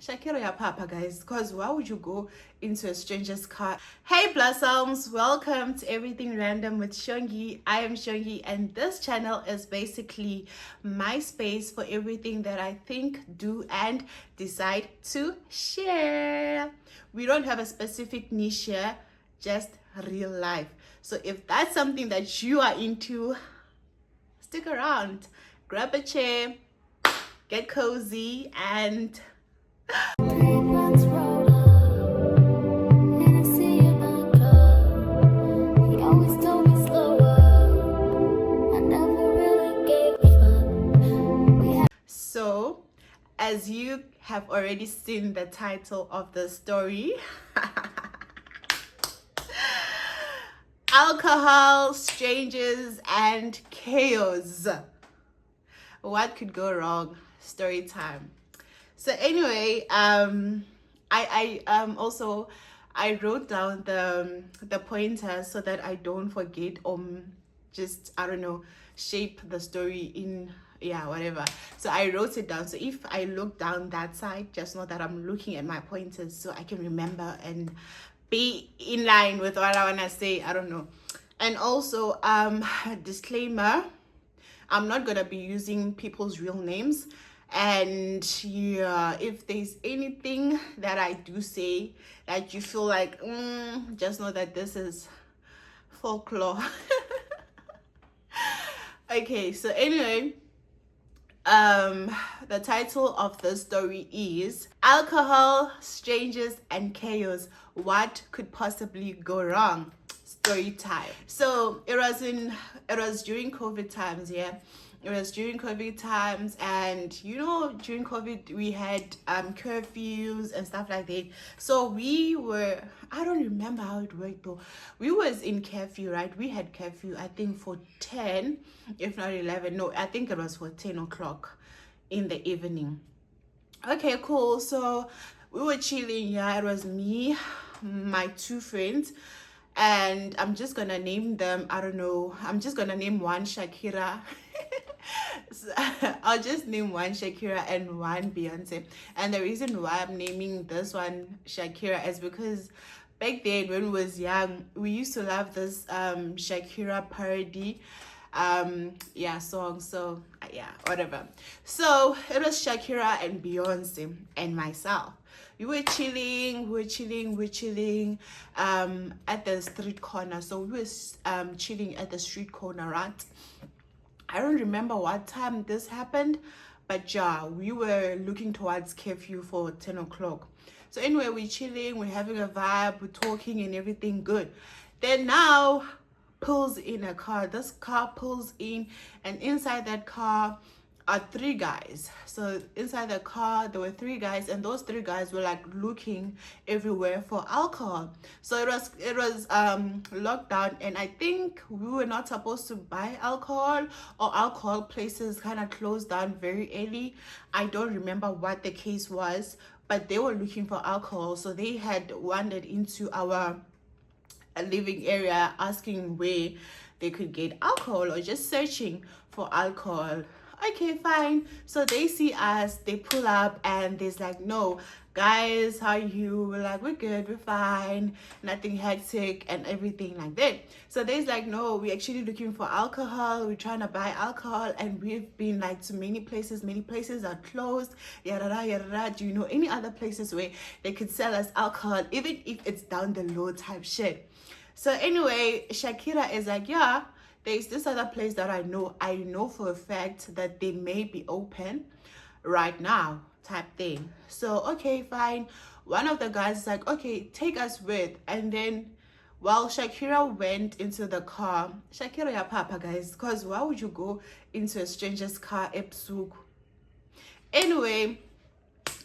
Shakira ya papa, guys, because why would you go into a stranger's car? Hey blossoms, welcome to Everything Random with Shongi. I am Shongi, and this channel is basically my space for everything that I think, do, and decide to share. We don't have a specific niche here, just real life. So if that's something that you are into, stick around, grab a chair, get cozy, and so, as you have already seen the title of the story, alcohol, strangers, and chaos. What could go wrong? Story time. So anyway, I wrote down the pointers so that I don't forget or just, I don't know, shape the story in, yeah, whatever. So I wrote it down. So if I look down that side, just know that I'm looking at my pointers so I can remember and be in line with what I want to say. I don't know. And also, disclaimer, I'm not going to be using people's real names. And yeah, if there's anything that I do say that you feel like, just know that this is folklore. Okay, so anyway, the title of the story is Alcohol, Strangers, and Chaos. What could possibly go wrong? Story time. So it was during COVID times, yeah. It was during COVID times, and you know, during COVID we had curfews and stuff like that. So we were, I don't remember how it worked though. We was in curfew, right? We had curfew, I think for 10, if not 11. No, I think it was for 10 o'clock in the evening. Okay, cool. So we were chilling. Yeah, it was me, my two friends, and I'm just gonna name them. I don't know. I'm just gonna name one Shakira. So, I'll just name one Shakira and one Beyonce. And the reason why I'm naming this one Shakira is because back then when we was young, we used to love this Shakira parody song. So yeah, whatever. So it was Shakira and Beyonce and myself. We were chilling at the street corner. So we was chilling at the street corner, right? I don't remember what time this happened, but yeah, we were looking towards curfew for 10 o'clock. So anyway, we're chilling, we're having a vibe, we're talking and everything good. Then now pulls in a car. This car pulls in, and inside that car are three guys. So inside the car there were three guys, and those three guys were like looking everywhere for alcohol. So it was locked down, and I think we were not supposed to buy alcohol, or alcohol places kind of closed down very early. I don't remember what the case was, but they were looking for alcohol. So they had wandered into our living area asking where they could get alcohol, or just searching for alcohol. Okay, fine. So they see us, they pull up, and there's like, no, guys, how are you? We're like, we're good, we're fine, nothing hectic and everything like that. So there's like, no, we're actually looking for alcohol, we're trying to buy alcohol, and we've been like to many places are closed, yada yada. Do you know any other places where they could sell us alcohol, even if it's down the road type shit? So anyway, Shakira is like, yeah, there's this other place that I know for a fact that they may be open right now type thing. So okay, fine. One of the guys is like, okay, take us with. And then while Shakira went into the car, Shakira ya papa, guys, because why would you go into a stranger's car ebusuku? Anyway,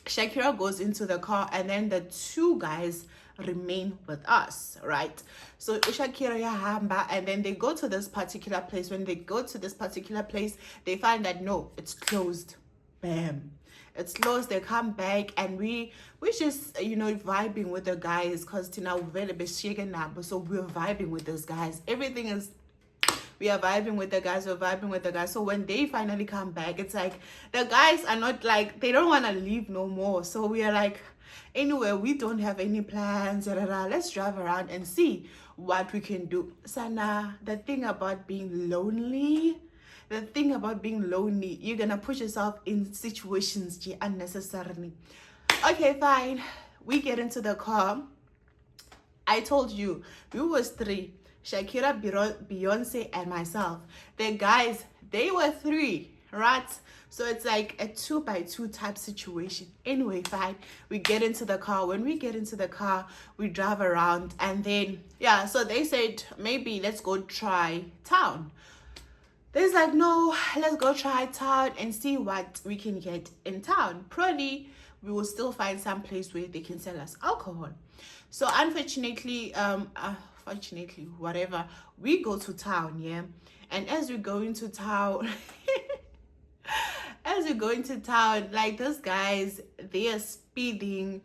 Shakira goes into the car, and then the two guys remain with us, right? So Shakira yahamba, and then they go to this particular place. When they go to this particular place, they find that no, it's closed. Bam, it's closed. They come back, and we just, you know, vibing with the guys, because tina very beshige nabo. So we're vibing with those guys. Everything is We are vibing with the guys, we're vibing with the guys. So when they finally come back, it's like the guys are not like, they don't want to leave no more. So we are like, anyway, we don't have any plans. Let's drive around and see what we can do. Sana, the thing about being lonely, you're gonna push yourself in situations unnecessarily. Okay, fine. We get into the car. I told you, we was 3. Shakira, Beyonce, and myself. The guys, they were 3, right? So it's like a 2x2 type situation. Anyway, fine. We get into the car. When we get into the car, we drive around. And then, yeah, so they said, maybe let's go try town. There's like, no, let's go try town and see what we can get in town. Probably we will still find some place where they can sell us alcohol. So unfortunately, fortunately, whatever, we go to town, yeah. And as we go into town, like those guys, they are speeding.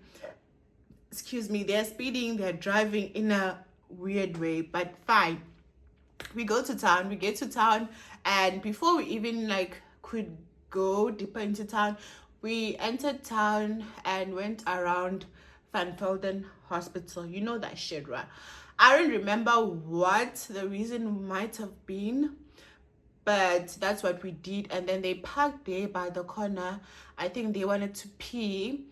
Excuse me, they're speeding. They're driving in a weird way, but fine. We go to town. We get to town. And before we even like could go deeper into town, we entered town and went around Van Velden Hospital. You know that shit, right? I don't remember what the reason might have been, but that's what we did. And then they parked there by the corner. I think they wanted to pee.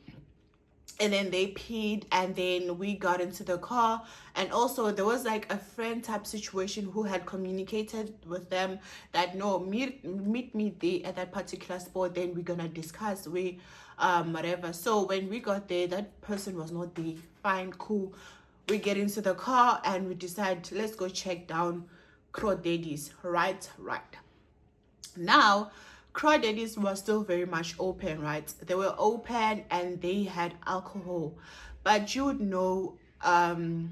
And then they peed, and then we got into the car. And also there was like a friend type situation who had communicated with them that no, meet me there at that particular spot, then we're gonna discuss whatever. So when we got there, that person was not there. Fine, cool. We get into the car and we decide, let's go check down Crawdaddy's. Right. Now Crawdaddy's was still very much open, right? They were open and they had alcohol. But you would know, the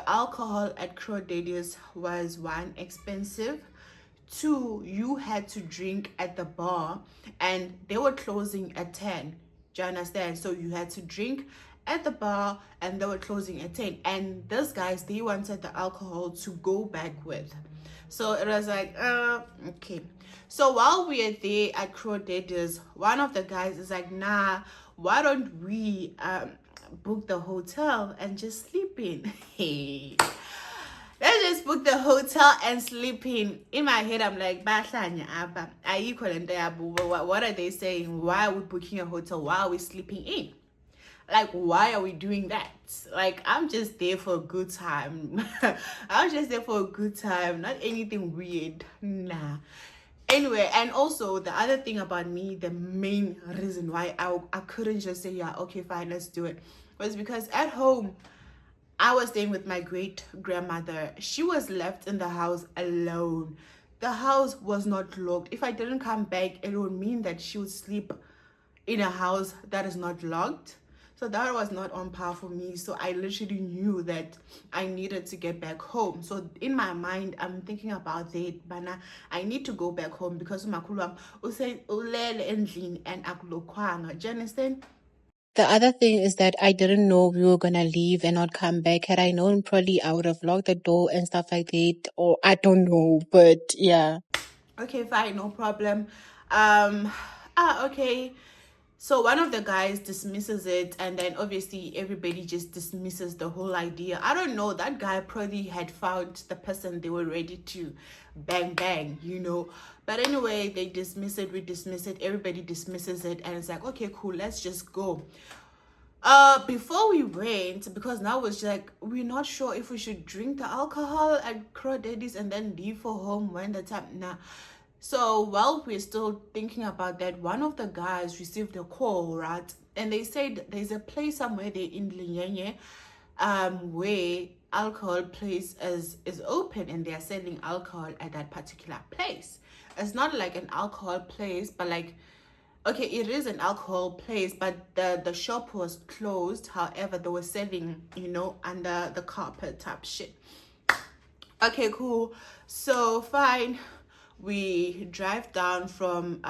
alcohol at Crawdaddy's was 1, expensive. 2, you had to drink at the bar and they were closing at 10. Do you understand? So you had to drink at the bar and they were closing at 10. And those guys, they wanted the alcohol to go back with. So it was like, okay. So while we are there at Crawdaddy's, one of the guys is like, nah, why don't we book the hotel and just sleep in? Hey, let's just book the hotel and sleep in. In my head, I'm like, what are they saying? Why are we booking a hotel? Why are we sleeping in? Like, why are we doing that? Like, I'm just there for a good time. I'm just there for a good time, not anything weird. Nah. Anyway, and also the other thing about me, the main reason why I couldn't just say, yeah, okay, fine, let's do it, was because at home, I was staying with my great grandmother. She was left in the house alone. The house was not locked. If I didn't come back, it would mean that she would sleep in a house that is not locked. So that was not on par for me. So I literally knew that I needed to get back home. So in my mind, I'm thinking about that. But I need to go back home because umakhulu ulele endlini and akulokwanga. Do you understand? The other thing is that I didn't know we were gonna leave and not come back. Had I known, probably I would have locked the door and stuff like that, or I don't know, but yeah. Okay, fine, no problem. Okay. So one of the guys dismisses it, and then obviously everybody just dismisses the whole idea. I don't know, that guy probably had found the person they were ready to bang, you know. But anyway, they dismiss it, we dismiss it, everybody dismisses it, and it's like, okay, cool, let's just go. Before we went, because now it's like, we're not sure if we should drink the alcohol at Crawdaddy's and then leave for home when the time. Nah. So while we're still thinking about that, one of the guys received a call, right? And they said there's a place somewhere there in Linyenye, where alcohol place is open and they're selling alcohol at that particular place. It's not like an alcohol place, but like, okay, it is an alcohol place, but the shop was closed. However, they were selling, you know, under the carpet type shit. Okay, cool. So fine. we drive down from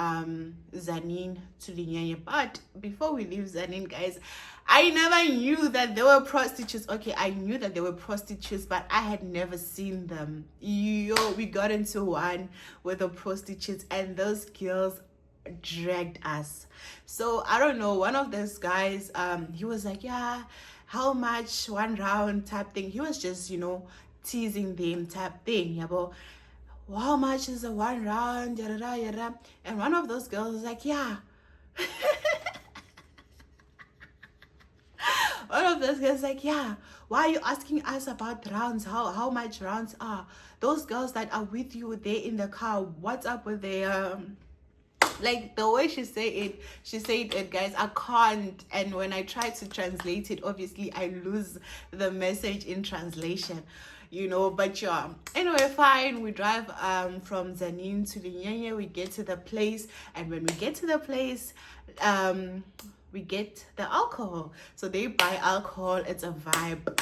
Zanin to Linyanya. But before we leave Zanin, guys, I never knew that there were prostitutes. Okay, I knew that there were prostitutes, but I had never seen them. Yo, we got into one with the prostitutes, and those girls dragged us. So I don't know, one of those guys, he was like, yeah, how much, one round type thing. He was just, teasing them type thing. Yeah, but how much is a one round? Yada, yada, yada. And one of those girls was like, yeah. One of those girls like, yeah, why are you asking us about rounds? How much rounds are? Those girls that are with you, they're in the car. What's up with their like the way she said it, guys, I can't. And when I try to translate it, obviously I lose the message in translation, but yeah, anyway, fine. We drive from Zanin to Linyanya. We get to the place, and when we get to the place, we get the alcohol. So they buy alcohol. It's a vibe.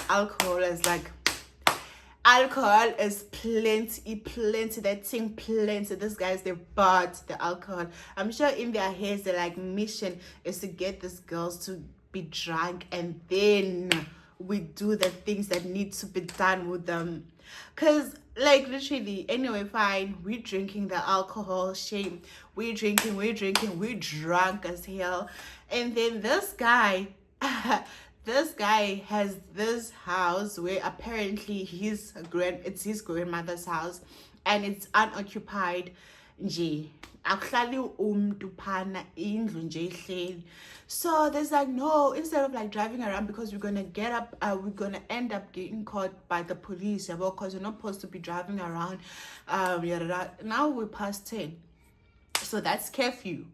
Alcohol is plenty, that thing plenty. These guys, they bought the alcohol. I'm sure in their heads, their like mission is to get these girls to be drunk, and then we do the things that need to be done with them. Cause like literally, anyway, fine, we're drinking the alcohol, shame. We're drinking, we're drunk as hell. And then this guy this guy has this house where apparently it's his grandmother's house, and it's unoccupied nje. Akuhlali umuntu phana, indlu nje ihleli. So there's like, no, instead of like driving around, because we're gonna end up getting caught by the police, because we're not supposed to be driving around. Now we're past 10, so that's curfew.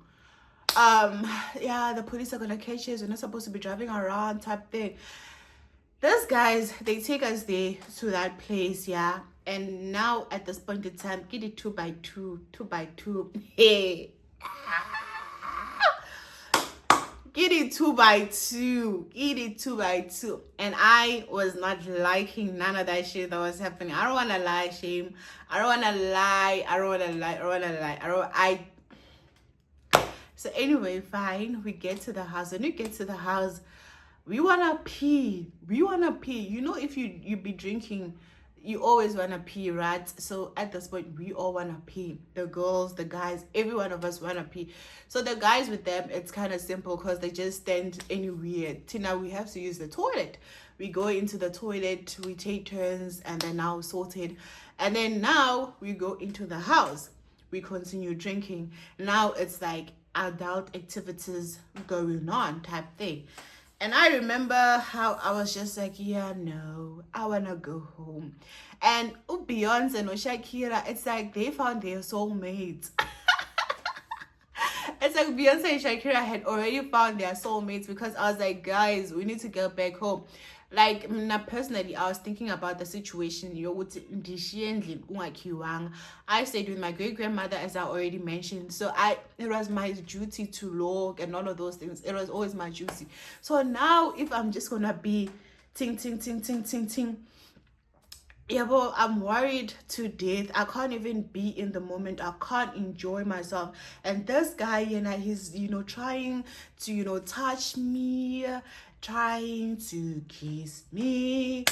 Yeah, the police are gonna catch us, we're not supposed to be driving around type thing. These guys, they take us there to that place, yeah. And now at this point in time, get it 2x2. Hey, get it 2x2. And I was not liking none of that shit that was happening. I don't wanna lie, shame. So anyway, fine, we get to the house. When we get to the house, we wanna pee. If you be drinking, you always wanna pee, right? So at this point, we all wanna pee. The girls, the guys, every one of us wanna pee. So the guys with them, it's kind of simple because they just stand anywhere. Tina, we have to use the toilet. We go into the toilet, we take turns, and then now sorted. And then now we go into the house. We continue drinking. Now it's like adult activities going on type thing. And I remember how I was just like, yeah, no, I wanna go home. And Beyonce and Shakira, it's like they found their soulmates. It's like Beyonce and Shakira had already found their soulmates, because I was like, guys, we need to go back home. Like, personally, I was thinking about the situation. I stayed with my great-grandmother, as I already mentioned. So it was my duty to log and all of those things. It was always my duty. So now, if I'm just gonna be ting, yeah, but I'm worried to death. I can't even be in the moment. I can't enjoy myself. And this guy, he's, trying to, touch me, trying to kiss me,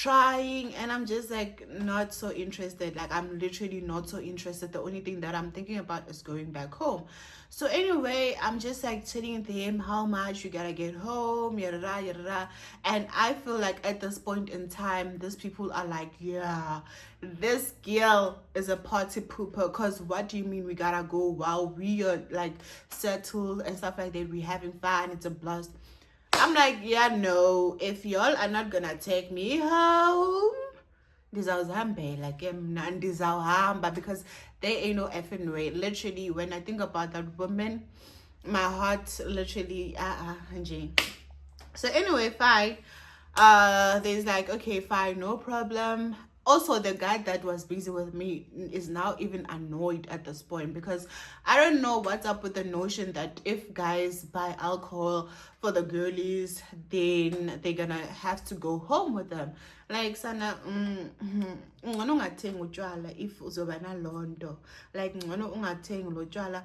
and I'm just like not so interested. Like, I'm literally not so interested. The only thing that I'm thinking about is going back home. So anyway, I'm just like telling them how much we gotta get home, yada. And I feel like at this point in time, these people are like, yeah, this girl is a party pooper. Because what do you mean we gotta go while we are like settled and stuff like that? We're having fun, it's a blast. I'm like, yeah, no, if y'all are not gonna take me home, because there ain't no effing way. Literally, when I think about that woman, my heart literally so anyway, fine. There's like, okay, fine, no problem. Also, the guy that was busy with me is now even annoyed at this point, because I don't know what's up with the notion that if guys buy alcohol for the girlies, then they're gonna have to go home with them. Like, sana, ngono ungathengi utshwala if uzoba nalondo. Like, ngono ungathengi lo tshwala,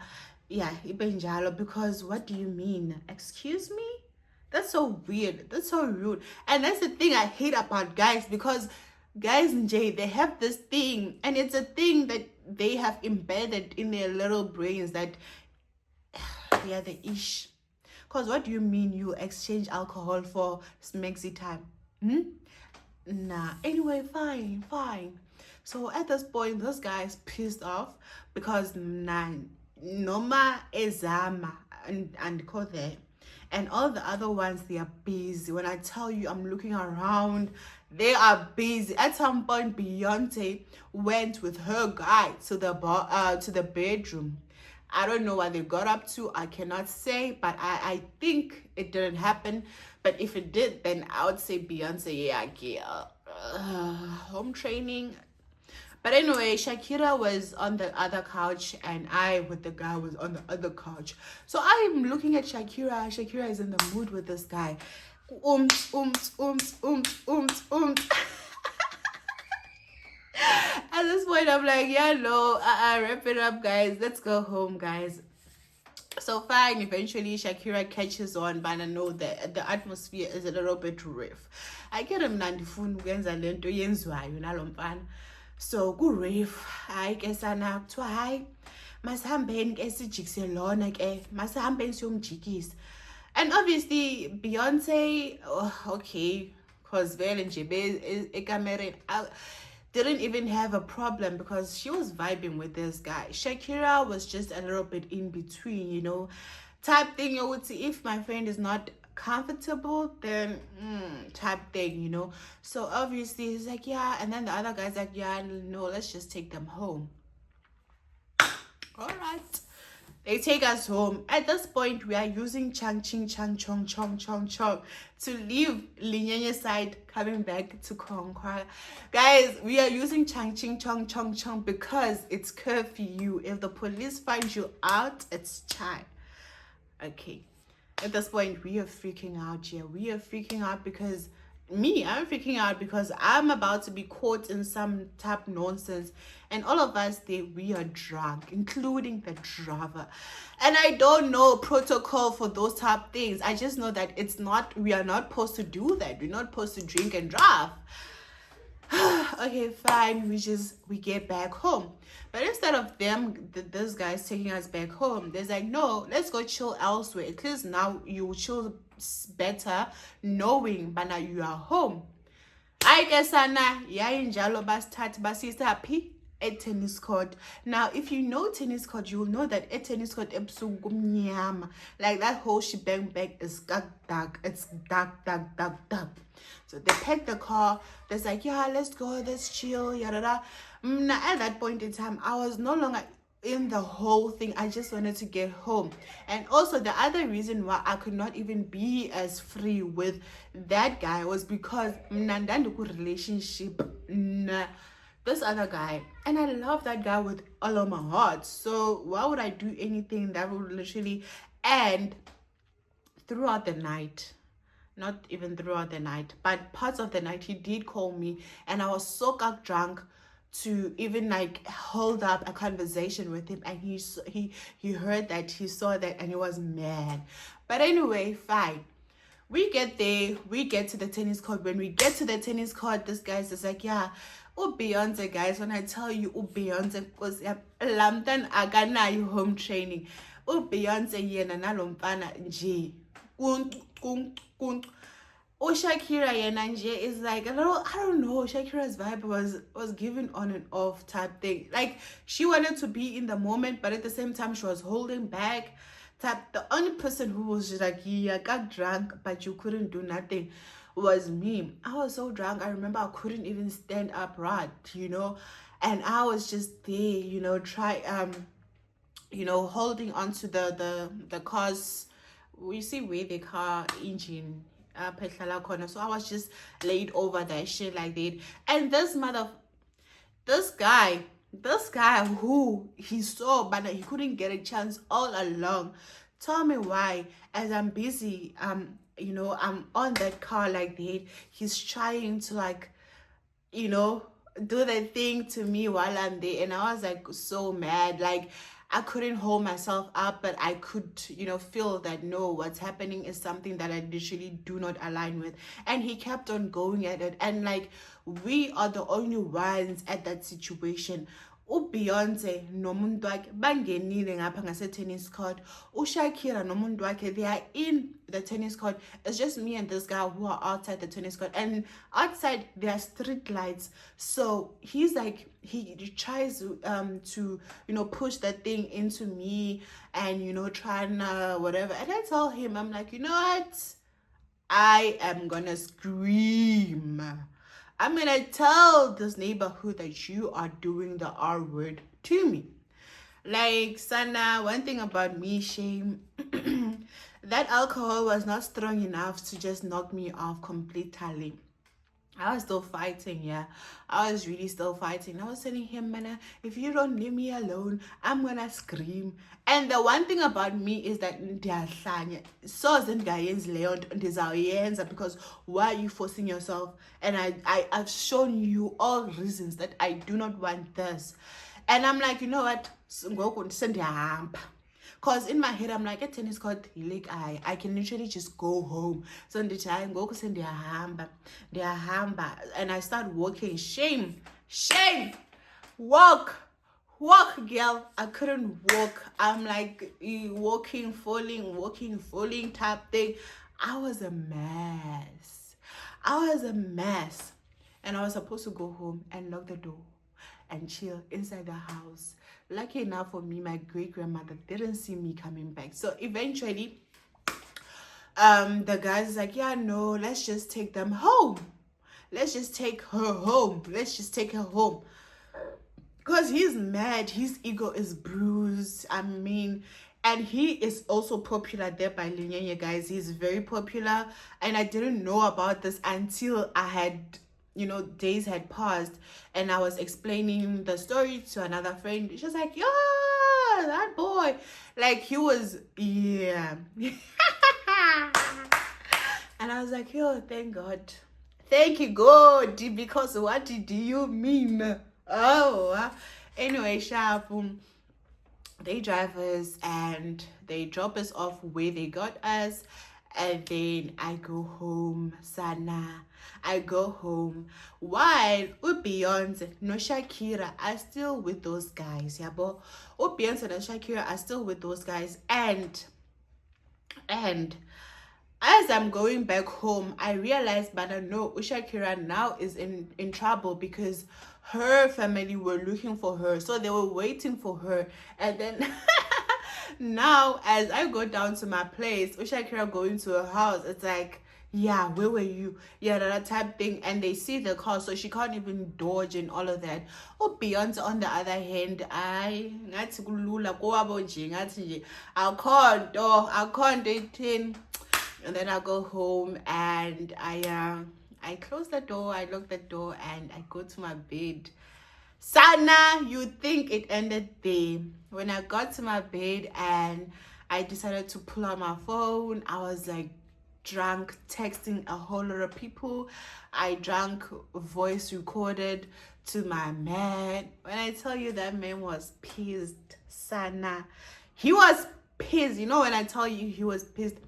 yeah, ibe njalo, because what do you mean? Excuse me? That's so weird. That's so rude. And that's the thing I hate about guys, because guys in J, they have this thing, and it's a thing that they have embedded in their little brains that yeah, the ish. Because what do you mean you exchange alcohol for smexy time? Nah. Anyway, fine. So at this point, this guy is pissed off because Noma Ezama and Kothe and all the other ones, they are busy. When I tell you, I'm looking around, they are busy. At some point, Beyonce went with her guy to the bedroom. I don't know what they got up to. I cannot say, but I think it didn't happen. But if it did, then I would say Beyonce, yeah, home training. But anyway, Shakira was on the other couch and I with the guy was on the other couch. So I'm looking at Shakira. Shakira is in the mood with this guy. At this point, I'm like, yeah, no, wrap it up, guys. Let's go home, guys. So fine, eventually Shakira catches on, but I know that the atmosphere is a little bit rough. I get him nandifuna ukwenza lento yenzwayo nalomfana. So ku rave, hayi ke sana kuthiwa hayi masihambeni ke sijikise lona ke masihambeni siyomjikisa. And obviously Beyonce, okay, cause vele nje ekamereni didn't even have a problem because she was vibing with this guy. Shakira was just a little bit in between, you know, type thing. You would see if my friend is not comfortable, then type thing, you know. So obviously he's like, yeah, and then the other guy's like, yeah, no, let's just take them home. All right. They take us home. At this point, we are using Chang Ching Chang Chong Chong Chong Chong to leave Linyenye side, coming back to Kongkwa. Guys, we are using Chang Ching Chong Chong Chong because it's curfew. If the police find you out, it's time. Okay. At this point, we are freaking out here. We are freaking out because I'm freaking out because I'm about to be caught in some type nonsense, and all of us we are drunk, including the driver. And I don't know protocol for those type things. I just know that we are not supposed to do that. We're not supposed to drink and drive. Okay, fine. We get back home. But instead of those guys taking us back home, there's like, no, let's go chill elsewhere. At least now you chill better knowing but now you are home. I guess Anna yayinjalo basithatha basisa happy at tennis court. Now if you know tennis court, you will know that at tennis court ebusuku kumnyama, like that whole shebang back is dark. It's dark. So they packed the car. They're like, yeah, let's go, let's chill, yada. At that point in time, I was no longer in the whole thing. I just wanted to get home. And also the other reason why I could not even be as free with that guy was because relationship this other guy, and I love that guy with all of my heart. So why would I do anything that would literally end throughout the night? Not even throughout the night, but parts of the night he did call me, and I was so drunk to even like hold up a conversation with him, and he heard that, he saw that, and he was mad. But anyway, fine. We get there, we get to the tennis court. When we get to the tennis court, this guy's just like, yeah, Beyonce, guys, when I tell you Beyonce, because lamtan aganayo home training, Beyonce yena nalomfana nje Shakira yena nje is like a little, I don't know, Shakira's vibe was given on and off type thing. Like she wanted to be in the moment, but at the same time she was holding back type. The only person who was just like, yeah, got drunk but you couldn't do nothing was me. I was so drunk, I remember I couldn't even stand upright, you know, and I was just there, you know, holding onto the car's, we see where the car engine so I was just laid over that shit like that. And this this guy who he saw but he couldn't get a chance all along, tell me why, as I'm busy, I'm on that car like that, he's trying to, like, do the thing to me while I'm there. And I was like so mad. Like, I couldn't hold myself up, but I could, feel that no, what's happening is something that I literally do not align with. And he kept on going at it. And like, we are the only ones at that situation. UBeyonce nomuntu wakhe bangenile ngapha ngase-tennis court. UShakira nomuntu wakhe, they are in the tennis court. It's just me and this guy who are outside the tennis court. And outside, there are street lights. So he's like, he tries to push that thing into me and, trying whatever. And I tell him, I'm like, you know what? I am gonna scream. I'm gonna tell this neighborhood that you are doing the R word to me. Like, Sana, one thing about me, shame, that alcohol was not strong enough to just knock me off completely. I was still fighting, yeah. I was really still fighting. I was telling him, man, if you don't leave me alone, I'm gonna scream. And the one thing about me is that because why are you forcing yourself? And I've shown you all reasons that I do not want this. And I'm like, you know what? Because in my head, I'm like, at tennis court, like, I can literally just go home. So in the time, go send their hamba. And I start walking. Shame. Walk, girl. I couldn't walk. I'm like walking, falling type thing. I was a mess. And I was supposed to go home and lock the door and chill inside the house. Lucky enough for me, my great-grandmother didn't see me coming back. So eventually, the guys is like, yeah, no, let's just take them home. Let's just take her home. Because he's mad. His ego is bruised. I mean, and he is also popular there by Linyanya, guys. He's very popular. And I didn't know about this until I had, days had passed. And I was explaining the story to another friend. She was like, yeah, that boy. Like, he was, yeah. And I was like, yo, thank God. Thank you, God. Because what did you mean? Oh, anyway, sharp. They drive us and they drop us off where they got us. And then I go home, Sana. I go home. While Beyonce no Shakira are still with those guys. Yabo. Beyonce and Shakira are still with those guys. And as I'm going back home, I realized, but I know Shakira now is in trouble because her family were looking for her. So they were waiting for her. And then now, as I go down to my place, Shakira going to her house, it's like, yeah, where were you? Yeah, that type thing. And they see the car, so she can't even dodge and all of that. Beyonce, on the other hand, I can't do it. And then I go home and I close the door, I lock the door, and I go to my bed. Sana, you think it ended there. When I got to my bed and I decided to pull out my phone, I was like drunk, texting a whole lot of people. I drank, voice recorded to my man. When I tell you that man was pissed, Sana. He was pissed. When I tell you he was pissed.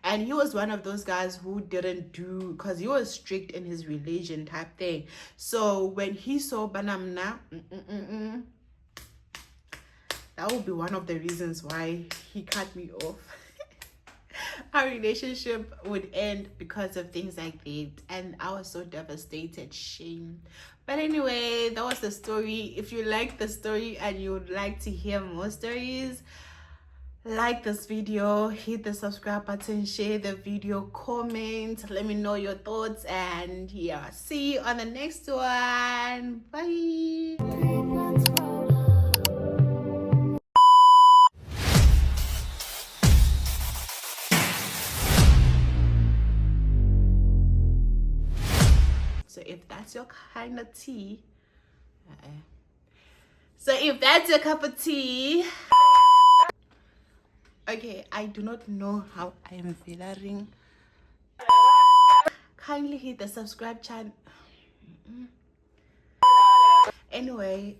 And he was one of those guys who didn't do, because he was strict in his religion type thing. So when he saw Banamna, that would be one of the reasons why he cut me off. Our relationship would end because of things like that. And I was so devastated. Shame. But anyway, that was the story. If you like the story and you would like to hear more stories, like this video, hit the subscribe button, share the video, comment, let me know your thoughts, and yeah, see you on the next one. Bye. So if that's your kind of tea, So if that's your cup of tea, okay, I do not know how I am feeling. Kindly hit the subscribe channel. Anyway,